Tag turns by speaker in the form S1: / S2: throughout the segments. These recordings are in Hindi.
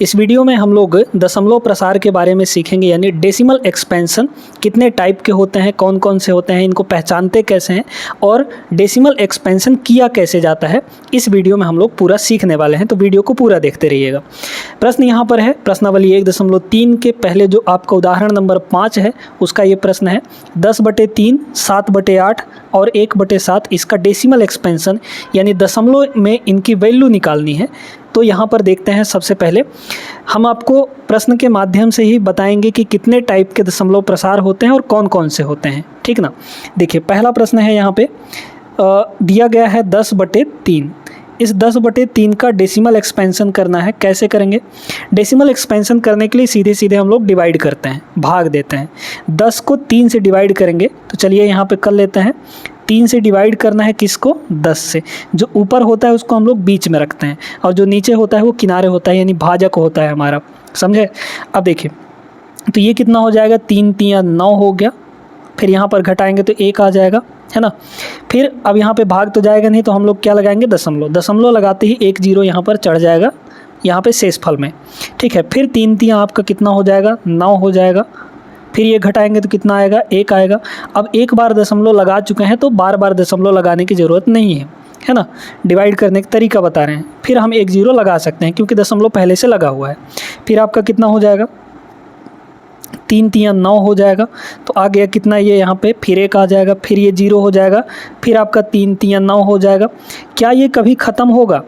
S1: इस वीडियो में हम लोग दशमलव प्रसार के बारे में सीखेंगे, यानी डेसिमल एक्सपेंशन कितने टाइप के होते हैं, कौन कौन से होते हैं, इनको पहचानते कैसे हैं और डेसिमल एक्सपेंशन किया कैसे जाता है। इस वीडियो में हम लोग पूरा सीखने वाले हैं, तो वीडियो को पूरा देखते रहिएगा। प्रश्न यहाँ पर है, प्रश्नावली 1.3 के पहले जो आपका उदाहरण नंबर 5 है उसका ये प्रश्न है 10/3, 7/8 और 1/7 इसका डेसिमल एक्सपेंशन यानी दशमलव में इनकी वैल्यू निकालनी है। तो यहाँ पर देखते हैं, सबसे पहले हम आपको प्रश्न के माध्यम से ही बताएंगे कि कितने टाइप के दशमलव प्रसार होते हैं और कौन कौन से होते हैं, ठीक ना। देखिए पहला प्रश्न है, यहाँ पे दिया गया है 10/3। इस 10/3 का डेसिमल एक्सपेंशन करना है। कैसे करेंगे? डेसिमल एक्सपेंशन करने के लिए सीधे सीधे हम लोग डिवाइड करते हैं, भाग देते हैं। 10 को 3 से डिवाइड करेंगे, तो चलिए यहाँ पे कर लेते हैं। 3 से डिवाइड करना है किसको? 10 से। जो ऊपर होता है उसको हम लोग बीच में रखते हैं और जो नीचे होता है वो किनारे होता है, यानी भाजक होता है हमारा, समझे। अब देखिए, तो ये कितना हो जाएगा? 3 3 9 हो गया। फिर यहाँ पर घटाएंगे तो 1 आ जाएगा, है ना। फिर अब यहाँ पे भाग तो जाएगा नहीं, तो हम लोग क्या लगाएंगे? दशमलव। दशमलव लगाते ही 1 0 यहाँ पर चढ़ जाएगा, यहाँ पे शेषफल में, ठीक है। फिर 3 3 आपका कितना हो जाएगा? 9 हो जाएगा। फिर ये घटाएंगे तो कितना आएगा? 1 आएगा। अब एक बार दशमलव लगा चुके हैं तो बार बार दशमलव लगाने की ज़रूरत नहीं है ना। डिवाइड करने का तरीका बता रहे हैं। फिर हम 1 0 लगा सकते हैं क्योंकि दशमलव पहले से लगा हुआ है। फिर आपका कितना हो जाएगा? 3 3 9 हो जाएगा। तो आ गया कितना ये यहाँ पे? फिर 1 आ जाएगा, फिर ये 0 हो जाएगा, फिर आपका 3 3 9 हो जाएगा। क्या ये कभी ख़त्म होगा?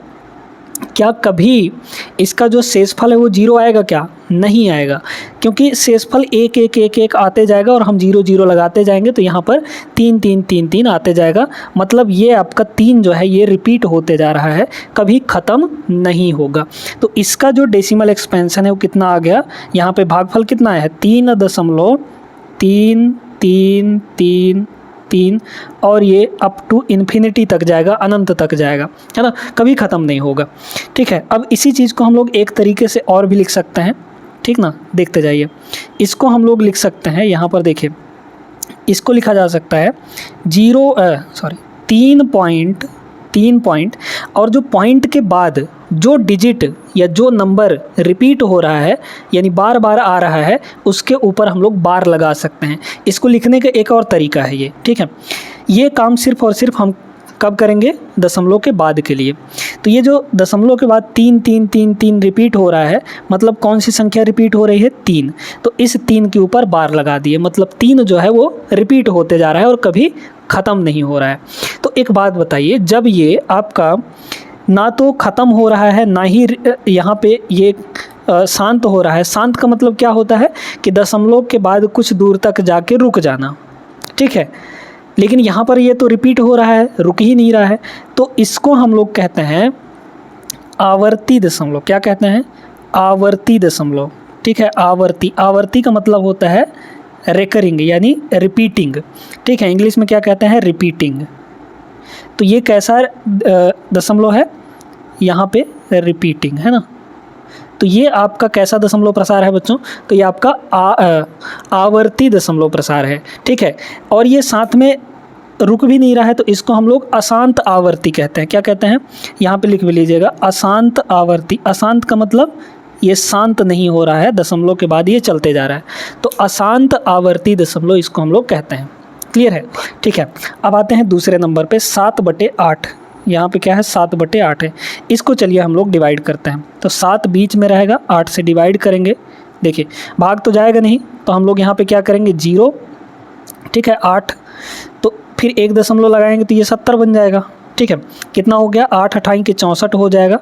S1: क्या कभी इसका जो शेषफल है वो 0 आएगा? क्या नहीं आएगा, क्योंकि शेषफल 1 1 1 1 आते जाएगा और हम 0 0 लगाते जाएंगे, तो यहाँ पर 3 3 3 3 आते जाएगा। मतलब ये आपका 3 जो है ये रिपीट होते जा रहा है, कभी ख़त्म नहीं होगा। तो इसका जो डेसिमल एक्सपेंशन है वो कितना आ गया? यहाँ पे भागफल कितना है? 3.33333 और ये अप टू इन्फिनिटी तक जाएगा, अनंत तक जाएगा, है ना, कभी ख़त्म नहीं होगा, ठीक है। अब इसी चीज़ को हम लोग एक तरीके से और भी लिख सकते हैं, ठीक ना। देखते जाइए, इसको हम लोग लिख सकते हैं, यहाँ पर देखिए, इसको लिखा जा सकता है 3 पॉइंट और जो पॉइंट के बाद जो डिजिट या जो नंबर रिपीट हो रहा है, यानी बार बार आ रहा है, उसके ऊपर हम लोग बार लगा सकते हैं। इसको लिखने का एक और तरीका है ये, ठीक है। ये काम सिर्फ और सिर्फ हम कब करेंगे? दशमलव के बाद के लिए। तो ये जो दशमलव के बाद 3 3 3 3 रिपीट हो रहा है, मतलब कौन सी संख्या रिपीट हो रही है? 3। तो इस 3 के ऊपर बार लगा दिए, मतलब 3 जो है वो रिपीट होते जा रहा है और कभी ख़त्म नहीं हो रहा है। तो एक बात बताइए, जब ये आपका ना तो ख़त्म हो रहा है, ना ही यहाँ पे ये शांत हो रहा है। शांत का मतलब क्या होता है? कि दशमलव के बाद कुछ दूर तक जाके रुक जाना, ठीक है। लेकिन यहाँ पर ये तो रिपीट हो रहा है, रुक ही नहीं रहा है। तो इसको हम लोग कहते हैं आवर्ती दशमलव। क्या कहते हैं? आवर्ती दशमलव, ठीक है। आवर्ती का मतलब होता है रेकरिंग, यानी रिपीटिंग, ठीक है। इंग्लिश में क्या कहते हैं? रिपीटिंग। तो ये कैसा दशमलव है? यहाँ पे रिपीटिंग, है ना। तो ये आपका कैसा दशमलव प्रसार है बच्चों? तो ये आपका आवर्ती दशमलव प्रसार है, ठीक है। और ये साथ में रुक भी नहीं रहा है, तो इसको हम लोग अशांत आवर्ती कहते हैं। क्या कहते हैं? यहाँ पे लिख भी लीजिएगा, अशांत आवर्ती। अशांत का मतलब ये शांत नहीं हो रहा है, दशमलव के बाद ये चलते जा रहा है, तो अशांत आवर्ती दशमलव इसको हम लोग कहते हैं। क्लियर है, ठीक है। अब आते हैं दूसरे नंबर पे 7/8। यहाँ पे क्या है? 7/8 है। इसको चलिए हम लोग डिवाइड करते हैं। तो 7 बीच में रहेगा, 8 से डिवाइड करेंगे। देखिए भाग तो जाएगा नहीं, तो हम लोग यहाँ पे क्या करेंगे? 0, ठीक है। 8, तो फिर 1 दशमलव लगाएंगे तो ये 70 बन जाएगा, ठीक है। कितना हो गया? 8 8 के 64 हो जाएगा,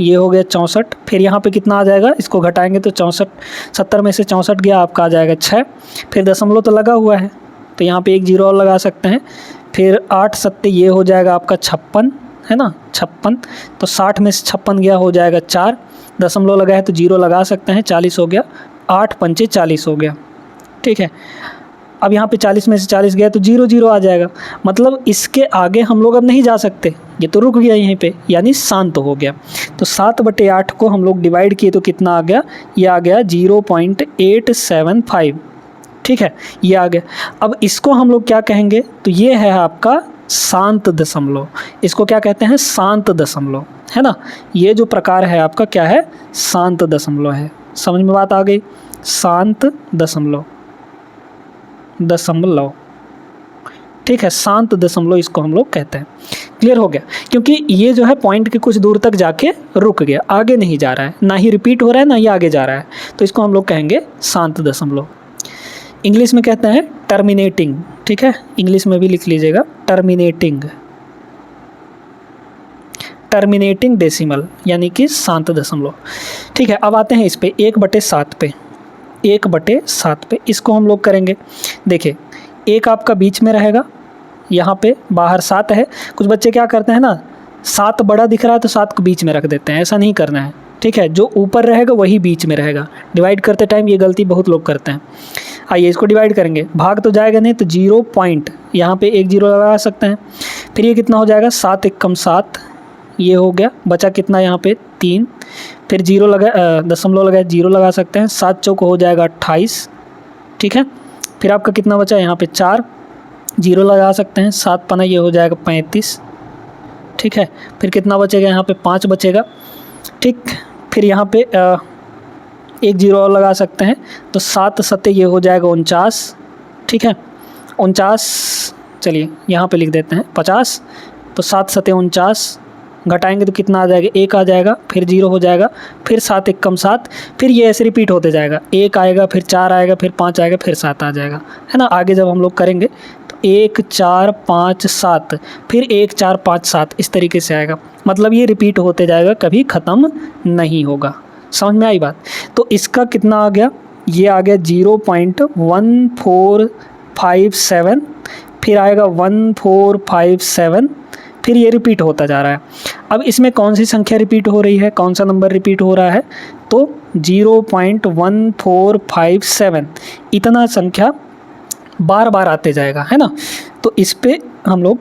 S1: ये हो गया 64। फिर यहाँ पे कितना आ जाएगा? इसको घटाएंगे तो 64, 70 में से 64 गया, आपका आ जाएगा 6। फिर दशमलव तो लगा हुआ है, तो यहाँ पे 1 0 और लगा सकते हैं। फिर 8 7 ये हो जाएगा आपका 56, है ना, 56। तो 60 में से 56 गया, हो जाएगा 4। दशमलव लगा है तो 0 लगा सकते हैं, 40 हो गया। 8 पंचे 40 हो गया, ठीक है। अब यहाँ पे 40 में से 40 गया तो 0 0 आ जाएगा, मतलब इसके आगे हम लोग अब नहीं जा सकते, ये तो रुक गया यहीं पे, यानी शांत हो गया। तो 7/8 को हम लोग डिवाइड किए तो कितना आ गया? ये आ गया 0.875, ठीक है, ये आ गया। अब इसको हम लोग क्या कहेंगे? तो ये है आपका शांत दशमलव। इसको क्या कहते हैं? शांत दशमलव, है ना। ये जो प्रकार है आपका क्या है? शांत दशमलव है। समझ में बात आ गई? शांत दशमलव, दशमलव, ठीक है, शांत दशमलव इसको हम लोग कहते हैं। क्लियर हो गया? क्योंकि ये जो है पॉइंट के कुछ दूर तक जाके रुक गया, आगे नहीं जा रहा है, ना ही रिपीट हो रहा है ना ही आगे जा रहा है, तो इसको हम लोग कहेंगे शांत दशमलव। इंग्लिश में कहते हैं टर्मिनेटिंग, ठीक है, इंग्लिश में भी लिख लीजिएगा टर्मिनेटिंग, टर्मिनेटिंग डेसिमल यानी कि शांत दशमलव। ठीक है, अब आते हैं इस पे 1/7 पे, 1/7 पे इसको हम लोग करेंगे। देखिए 1 आपका बीच में रहेगा, यहाँ पे बाहर 7 है। कुछ बच्चे क्या करते हैं ना, 7 बड़ा दिख रहा है तो 7 को बीच में रख देते हैं, ऐसा नहीं करना है, ठीक है। जो ऊपर रहेगा वही बीच में रहेगा। डिवाइड करते टाइम ये गलती बहुत लोग करते हैं। आइए इसको डिवाइड करेंगे, भाग तो जाएगा नहीं तो 0 पॉइंट, यहाँ पे 1 0 लगा सकते हैं। फिर ये कितना हो जाएगा? 7 × 7, ये हो गया। बचा कितना यहाँ पे? 3। फिर 0 लगा, दशमलव लगाए 0 लगा सकते हैं। 7 चौक हो जाएगा 28, ठीक है। फिर आपका कितना बचा? यहाँ पे 4, 0 लगा सकते हैं। 7 पना ये हो जाएगा 35, ठीक है। फिर कितना बचेगा? यहाँ पे 5 बचेगा, ठीक। फिर यहाँ पे 1 0 और लगा सकते हैं, तो 7 7 ये हो जाएगा 49, ठीक है। 49, चलिए यहाँ पे लिख देते हैं 50, तो 7 7 49, घटाएंगे तो कितना आ जाएगा? 1 आ जाएगा, फिर 0 हो जाएगा, फिर 7 × 7, फिर ये ऐसे रिपीट होते जाएगा। 1 आएगा, फिर 4 आएगा, फिर 5 आएगा, फिर 7 आ जाएगा, है ना। आगे जब हम लोग करेंगे तो 1 4 5 7, फिर 1 4 5 7, इस तरीके से आएगा। मतलब ये रिपीट होते जाएगा, कभी ख़त्म नहीं होगा। समझ में आई बात? तो इसका कितना आ गया? ये आ गया 0.1457, फिर आएगा 1457, फिर ये रिपीट होता जा रहा है। अब इसमें कौन सी संख्या रिपीट हो रही है, कौन सा नंबर रिपीट हो रहा है? तो 0.1457, इतना संख्या बार बार आते जाएगा, है ना। तो इस पे हम लोग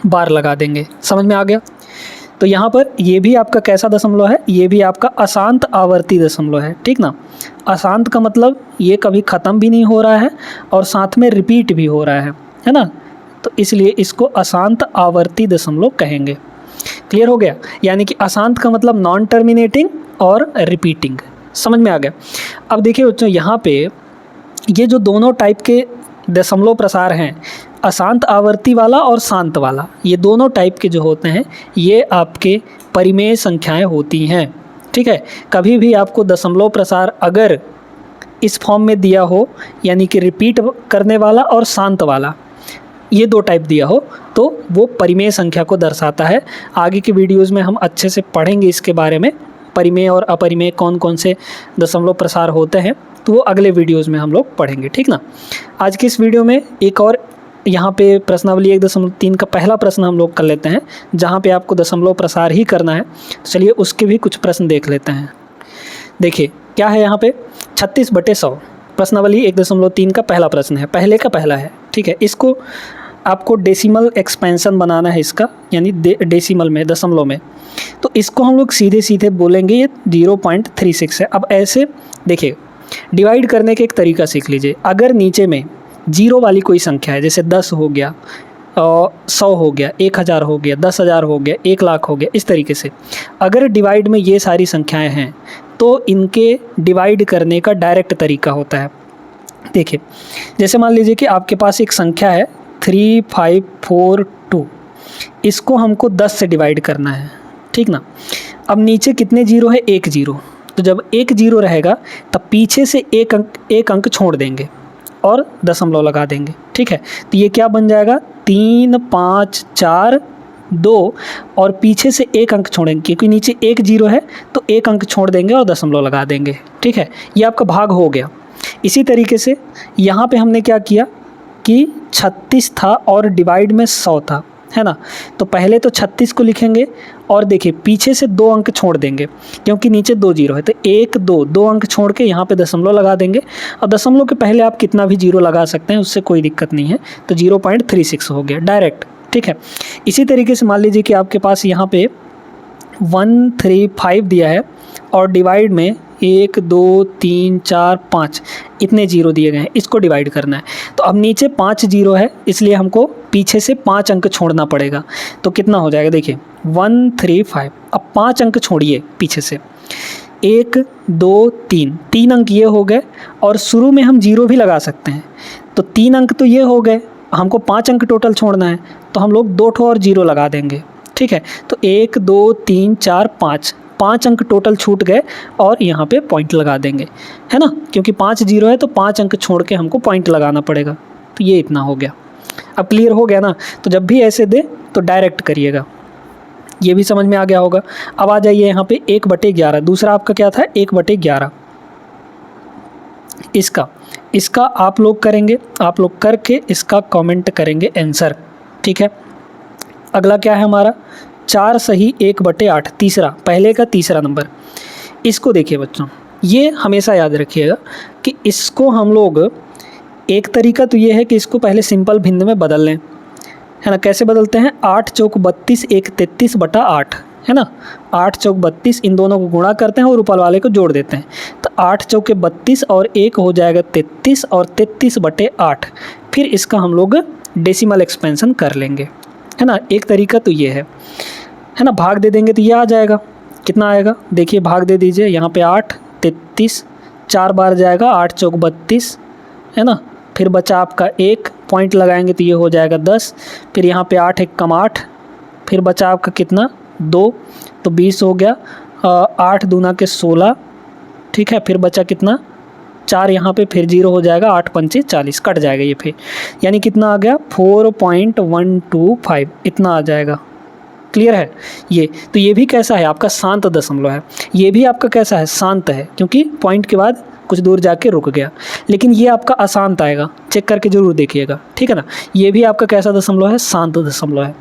S1: बार लगा देंगे। समझ में आ गया? तो यहाँ पर ये भी आपका कैसा दशमलव है? ये भी आपका अशांत आवर्ती दशमलव है, ठीक ना। अशांत का मतलब ये कभी ख़त्म भी नहीं हो रहा है और साथ में रिपीट भी हो रहा है ना। तो इसलिए इसको अशांत आवर्ती दशमलव कहेंगे। क्लियर हो गया? यानी कि अशांत का मतलब नॉन टर्मिनेटिंग और रिपीटिंग। समझ में आ गया? अब देखिए बच्चों, यहाँ पे ये जो दोनों टाइप के दशमलव प्रसार हैं, अशांत आवर्ती वाला और शांत वाला, ये दोनों टाइप के जो होते हैं ये आपके परिमेय संख्याएं होती हैं, ठीक है। कभी भी आपको दशमलव प्रसार अगर इस फॉर्म में दिया हो, यानी कि रिपीट करने वाला और शांत वाला, ये 2 टाइप दिया हो, तो वो परिमेय संख्या को दर्शाता है। आगे के वीडियोज़ में हम अच्छे से पढ़ेंगे इसके बारे में, परिमेय और अपरिमेय कौन कौन से दशमलव प्रसार होते हैं, तो वो अगले वीडियोज़ में हम लोग पढ़ेंगे, ठीक ना। आज की इस वीडियो में एक और यहाँ पे प्रश्नावली 1.3 का पहला प्रश्न हम लोग कर लेते हैं, जहाँ पे आपको दशमलव प्रसार ही करना है। तो चलिए उसके भी कुछ प्रश्न देख लेते हैं। देखिए क्या है यहाँ पे, 36/100 प्रश्नावली 1.3 का पहला प्रश्न है, पहले का पहला है, ठीक है। इसको आपको डेसिमल एक्सपेंशन बनाना है इसका, यानी डेसिमल में, दशमलव में। तो इसको हम लोग सीधे सीधे बोलेंगे ये 0.36 है। अब ऐसे देखिए, डिवाइड करने के एक तरीका सीख लीजिए। अगर नीचे में 0 वाली कोई संख्या है, जैसे 10 हो गया, 100 हो गया, 1000 हो गया, 10,000 हो गया, 1 लाख हो गया, इस तरीके से अगर डिवाइड में ये सारी संख्याएं हैं तो इनके डिवाइड करने का डायरेक्ट तरीका होता है। देखिए जैसे मान लीजिए कि आपके पास एक संख्या है 3542, इसको हमको 10 से डिवाइड करना है, ठीक ना। अब नीचे कितने जीरो है? 1 0। तो जब 1 0 रहेगा तब पीछे से एक अंक छोड़ देंगे और दशमलव लगा देंगे, ठीक है। तो ये क्या बन जाएगा? 3 5 4 2, और पीछे से एक अंक छोड़ेंगे, क्योंकि नीचे 1 0 है तो एक अंक छोड़ देंगे और दशमलव लगा देंगे, ठीक है। ये आपका भाग हो गया। इसी तरीके से यहाँ पे हमने क्या किया कि 36 था और डिवाइड में 100 था, है ना। तो पहले तो 36 को लिखेंगे और देखिए पीछे से 2 अंक छोड़ देंगे, क्योंकि नीचे 2 0 है, तो 1 2 अंक छोड़ के यहाँ पे दशमलव लगा देंगे। और दशमलव के पहले आप कितना भी 0 लगा सकते हैं, उससे कोई दिक्कत नहीं है। तो 0.36 हो गया डायरेक्ट, ठीक है। इसी तरीके से मान लीजिए कि आपके पास यहाँ पे 135 दिया है और डिवाइड में 1 2 3 4 5 इतने 0 दिए गए हैं, इसको डिवाइड करना है। तो अब नीचे 5 0 है, इसलिए हमको पीछे से 5 अंक छोड़ना पड़ेगा। तो कितना हो जाएगा देखिए 135। अब 5 अंक छोड़िए पीछे से, 1 2 3, 3 अंक ये हो गए और शुरू में हम 0 भी लगा सकते हैं। तो 3 अंक तो ये हो गए, हमको 5 अंक टोटल छोड़ना है तो हम लोग 2 ठो और 0 लगा देंगे, ठीक है। तो 1 2 3 4 5 अंक टोटल छूट गए और यहाँ पे पॉइंट लगा देंगे, है ना, क्योंकि 5 0 है तो 5 अंक छोड़ के हमको पॉइंट लगाना पड़ेगा। तो ये इतना हो गया। अब क्लियर हो गया ना। तो जब भी ऐसे दे तो डायरेक्ट करिएगा, ये भी समझ में आ गया होगा। अब आ जाइए यहाँ पे 1/11, दूसरा आपका क्या था 1/11। इसका आप लोग करेंगे, आप लोग करके इसका कमेंट करेंगे आंसर, ठीक है। अगला क्या है हमारा 4 सही 1/8, तीसरा, पहले का तीसरा नंबर। इसको देखिए बच्चों, ये हमेशा याद रखिएगा कि इसको हम लोग, एक तरीका तो ये है कि इसको पहले सिंपल भिन्न में बदल लें, है ना। कैसे बदलते हैं, 8 चौक 32, 1 33/8, है ना। 8 चौक 32, इन दोनों को गुणा करते हैं और ऊपर वाले को जोड़ देते हैं। तो 8 चौके 32 और 1 हो जाएगा 33 और 33/8। फिर इसका हम लोग डेसिमल एक्सपेंशन कर लेंगे, है ना। एक तरीका तो ये है ना। भाग दे देंगे तो ये आ जाएगा, कितना आएगा देखिए, भाग दे दीजिए। यहाँ पे 8 33 4 बार जाएगा, 8 चौक 32, है ना। फिर बचा आपका 1, पॉइंट लगाएंगे तो ये हो जाएगा 10। फिर यहाँ पे 8 1 कम 8, फिर बचा आपका कितना 2, तो 20 हो गया। 8 दूना के 16, ठीक है। फिर बचा कितना 4, यहाँ पे फिर 0 हो जाएगा, 8 पंचे 40, कट जाएगा ये फिर, यानी कितना आ गया 4.125, इतना आ जाएगा। क्लियर है ये। तो ये भी कैसा है आपका शांत दशमलव है, ये भी आपका कैसा है शांत है, क्योंकि पॉइंट के बाद कुछ दूर जाके रुक गया। लेकिन ये आपका अशांत आएगा, चेक करके जरूर देखिएगा, ठीक है ना। ये भी आपका कैसा दशमलव है, शांत दशमलव है।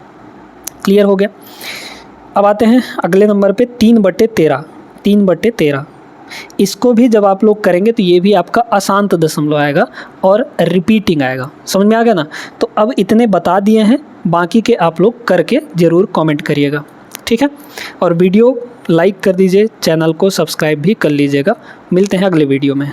S1: क्लियर हो गया। अब आते हैं अगले नंबर पे 3/13, 3/13। इसको भी जब आप लोग करेंगे तो ये भी आपका अशांत दशमलव आएगा और रिपीटिंग आएगा। समझ में आ गया ना। तो अब इतने बता दिए हैं, बाकी के आप लोग करके ज़रूर कमेंट करिएगा, ठीक है। और वीडियो लाइक कर दीजिए, चैनल को सब्सक्राइब भी कर लीजिएगा। मिलते हैं अगले वीडियो में।